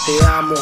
Te amo,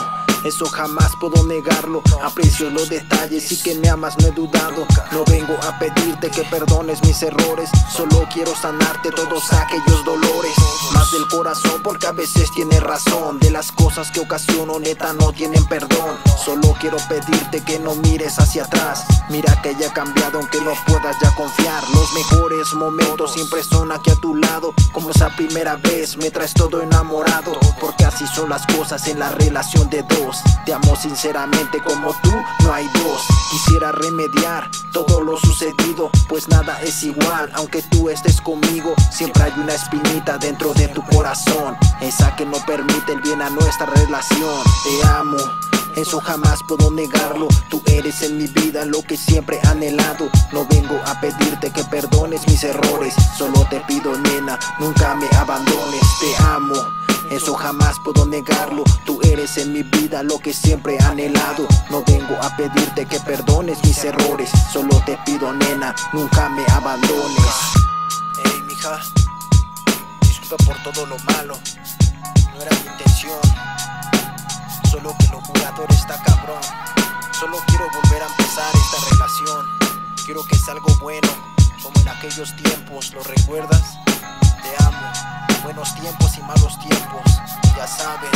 eso jamás puedo negarlo. Aprecio los detalles y que me amas, no he dudado. No vengo a pedirte que perdones mis errores, solo quiero sanarte todos aquellos dolores. Más del corazón, porque a veces tienes razón. De las cosas que ocasiono, neta, no tienen perdón. Solo quiero pedirte que no mires hacia atrás. Mira que ya he cambiado, aunque no puedas ya confiar. Los mejores momentos siempre son aquí a tu lado. Como esa primera vez, me traes todo enamorado. Porque así son las cosas en la relación de dos. Te amo sinceramente, como tú no hay dos. Quisiera remediar todo lo sucedido, pues nada es igual. Aunque tú estés conmigo, siempre hay una espinita dentro de tu corazón, esa que no permite el bien a nuestra relación. Te amo, eso jamás puedo negarlo. Tú eres en mi vida lo que siempre he anhelado. No vengo a pedirte que perdones mis errores, solo te pido, nena, nunca me abandones. Te amo, eso jamás puedo negarlo. Tú eres en mi vida lo que siempre he anhelado. No vengo a pedirte que perdones mis errores, solo te pido, nena, nunca me abandones. Hey, mija, disculpa por todo lo malo, no era mi intención. Solo que lo jugador está cabrón. Solo quiero volver a empezar esta relación. Quiero que sea algo bueno, como en aquellos tiempos, ¿lo recuerdas? Te amo, buenos tiempos y malos tiempos, ya sabes.